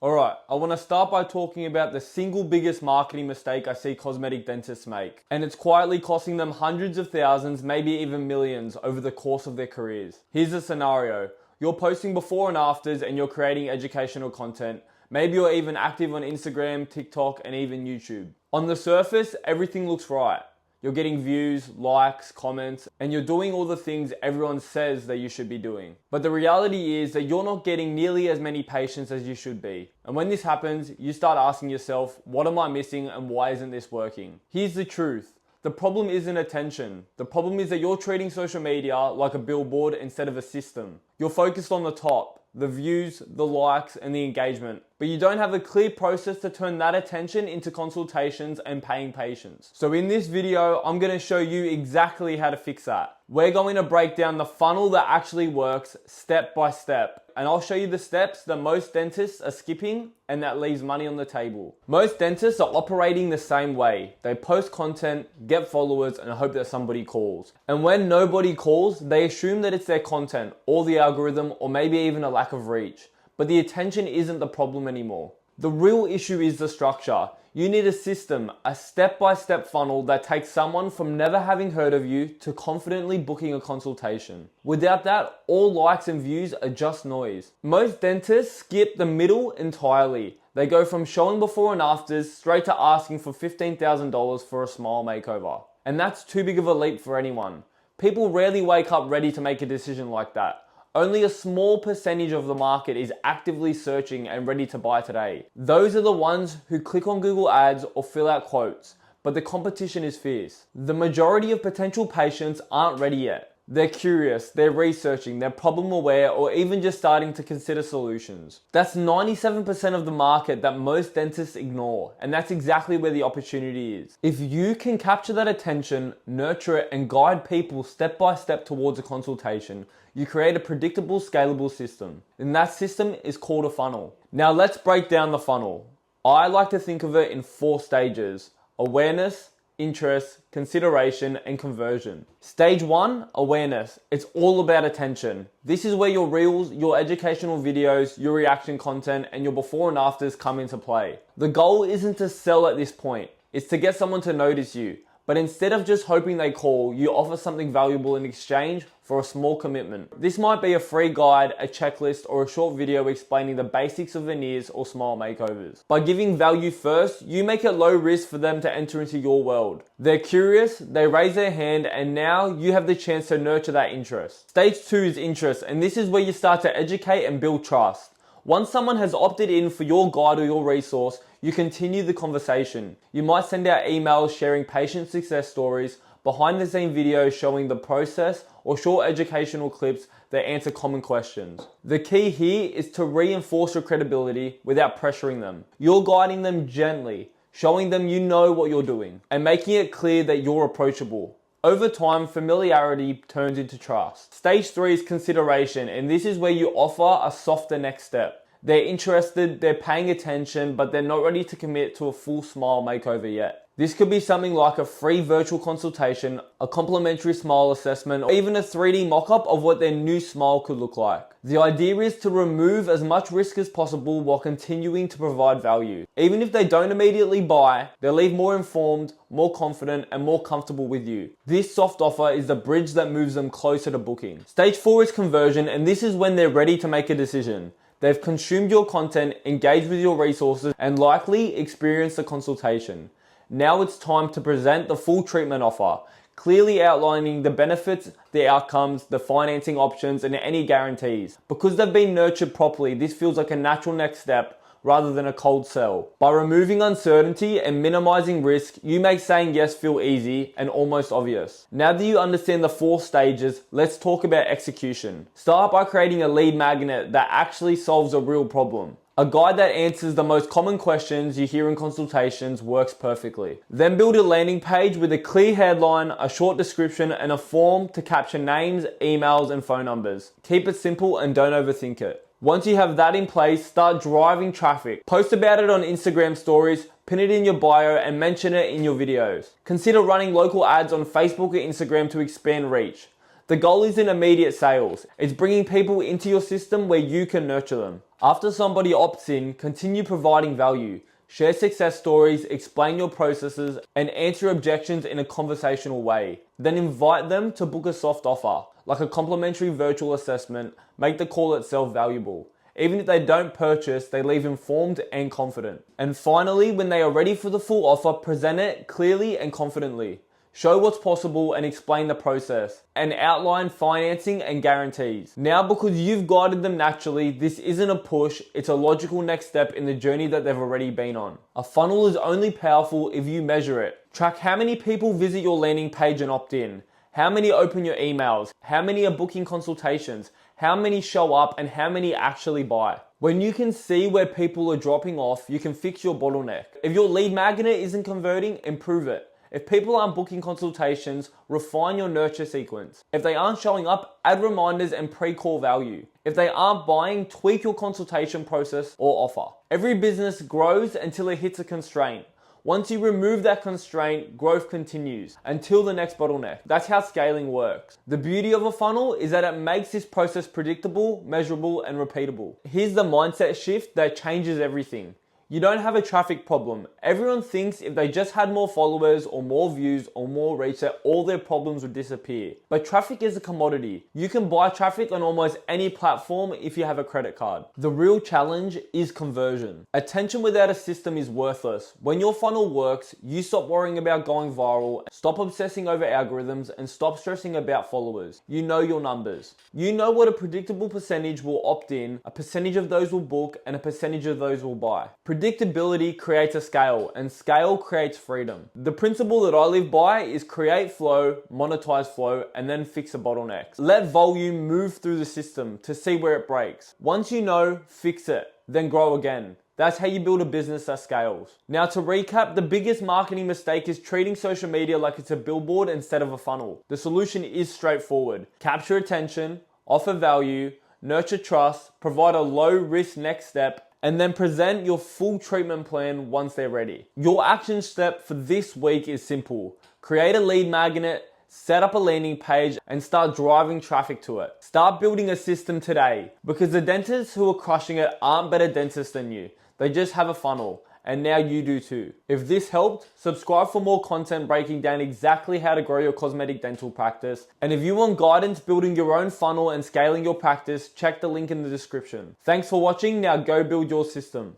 Alright, I want to start by talking about the single biggest marketing mistake I see cosmetic dentists make. And it's quietly costing them hundreds of thousands, maybe even millions over the course of their careers. Here's a scenario. You're posting before and afters and you're creating educational content. Maybe you're even active on Instagram, TikTok, and even YouTube. On the surface, everything looks right. You're getting views, likes, comments, and you're doing all the things everyone says that you should be doing. But the reality is that you're not getting nearly as many patients as you should be. And when this happens, you start asking yourself, what am I missing and why isn't this working? Here's the truth. The problem isn't attention. The problem is that you're treating social media like a billboard instead of a system. You're focused on the top, the views, the likes, and the engagement. But you don't have a clear process to turn that attention into consultations and paying patients. So in this video, I'm going to show you exactly how to fix that. We're going to break down the funnel that actually works step by step. And I'll show you the steps that most dentists are skipping and that leaves money on the table. Most dentists are operating the same way. They post content, get followers, and hope that somebody calls. And when nobody calls, they assume that it's their content or the algorithm or maybe even a lack of reach. But the attention isn't the problem anymore. The real issue is the structure. You need a system, a step-by-step funnel that takes someone from never having heard of you to confidently booking a consultation. Without that, all likes and views are just noise. Most dentists skip the middle entirely. They go from showing before and afters straight to asking for $15,000 for a smile makeover. And that's too big of a leap for anyone. People rarely wake up ready to make a decision like that. Only a small percentage of the market is actively searching and ready to buy today. Those are the ones who click on Google Ads or fill out quotes, but the competition is fierce. The majority of potential patients aren't ready yet. They're curious, they're researching, they're problem aware, or even just starting to consider solutions. That's 97% of the market that most dentists ignore, and that's exactly where the opportunity is. If you can capture that attention, nurture it, and guide people step by step towards a consultation, you create a predictable, scalable system. And that system is called a funnel. Now let's break down the funnel. I like to think of it in 4 stages: awareness, interest, consideration, and conversion. Stage 1, awareness. It's all about attention. This is where your reels, your educational videos, your reaction content, and your before and afters come into play. The goal isn't to sell at this point. It's to get someone to notice you. But instead of just hoping they call, you offer something valuable in exchange for a small commitment. This might be a free guide, a checklist, or a short video explaining the basics of veneers or smile makeovers. By giving value first, you make it low risk for them to enter into your world. They're curious, they raise their hand, and now you have the chance to nurture that interest. Stage 2 is interest, and this is where you start to educate and build trust. Once someone has opted in for your guide or your resource, you continue the conversation. You might send out emails sharing patient success stories, behind the scene videos showing the process, or short educational clips that answer common questions. The key here is to reinforce your credibility without pressuring them. You're guiding them gently, showing them you know what you're doing, and making it clear that you're approachable. Over time, familiarity turns into trust. Stage 3 is consideration, and this is where you offer a softer next step. They're interested, they're paying attention, but they're not ready to commit to a full smile makeover yet. This could be something like a free virtual consultation, a complimentary smile assessment, or even a 3D mock-up of what their new smile could look like. The idea is to remove as much risk as possible while continuing to provide value. Even if they don't immediately buy, they'll leave more informed, more confident, and more comfortable with you. This soft offer is the bridge that moves them closer to booking. Stage 4 is conversion, and this is when they're ready to make a decision. They've consumed your content, engaged with your resources, and likely experienced a consultation. Now it's time to present the full treatment offer, clearly outlining the benefits, the outcomes, the financing options, and any guarantees. Because they've been nurtured properly, this feels like a natural next step rather than a cold sell. By removing uncertainty and minimizing risk, you make saying yes feel easy and almost obvious. Now that you understand the 4 stages, let's talk about execution. Start by creating a lead magnet that actually solves a real problem. A guide that answers the most common questions you hear in consultations works perfectly. Then build a landing page with a clear headline, a short description, and a form to capture names, emails, and phone numbers. Keep it simple and don't overthink it. Once you have that in place, start driving traffic. Post about it on Instagram stories, pin it in your bio, and mention it in your videos. Consider running local ads on Facebook or Instagram to expand reach. The goal isn't immediate sales. It's bringing people into your system where you can nurture them. After somebody opts in, continue providing value. Share success stories, explain your processes, and answer objections in a conversational way. Then invite them to book a soft offer, like a complimentary virtual assessment. Make the call itself valuable. Even if they don't purchase, they leave informed and confident. And finally, when they are ready for the full offer, present it clearly and confidently. Show what's possible and explain the process, and outline financing and guarantees. Now, because you've guided them naturally, this isn't a push, it's a logical next step in the journey that they've already been on. A funnel is only powerful if you measure it. Track how many people visit your landing page and opt in, how many open your emails, how many are booking consultations, how many show up, and how many actually buy. When you can see where people are dropping off, you can fix your bottleneck. If your lead magnet isn't converting, improve it. If people aren't booking consultations, refine your nurture sequence. If they aren't showing up, add reminders and pre-call value. If they aren't buying, tweak your consultation process or offer. Every business grows until it hits a constraint. Once you remove that constraint, growth continues until the next bottleneck. That's how scaling works. The beauty of a funnel is that it makes this process predictable, measurable, and repeatable. Here's the mindset shift that changes everything. You don't have a traffic problem. Everyone thinks if they just had more followers or more views or more reach that all their problems would disappear. But traffic is a commodity. You can buy traffic on almost any platform if you have a credit card. The real challenge is conversion. Attention without a system is worthless. When your funnel works, you stop worrying about going viral, stop obsessing over algorithms, and stop stressing about followers. You know your numbers. You know what a predictable percentage will opt in, a percentage of those will book, and a percentage of those will buy. Predictability creates a scale, and scale creates freedom. The principle that I live by is create flow, monetize flow, and then fix the bottlenecks. Let volume move through the system to see where it breaks. Once you know, fix it, then grow again. That's how you build a business that scales. Now, to recap, the biggest marketing mistake is treating social media like it's a billboard instead of a funnel. The solution is straightforward. Capture attention, offer value, nurture trust, provide a low-risk next step, and then present your full treatment plan once they're ready. Your action step for this week is simple. Create a lead magnet, set up a landing page, and start driving traffic to it. Start building a system today, because the dentists who are crushing it aren't better dentists than you. They just have a funnel, and now you do too. If this helped, subscribe for more content breaking down exactly how to grow your cosmetic dental practice. And if you want guidance building your own funnel and scaling your practice, check the link in the description. Thanks for watching. Now go build your system.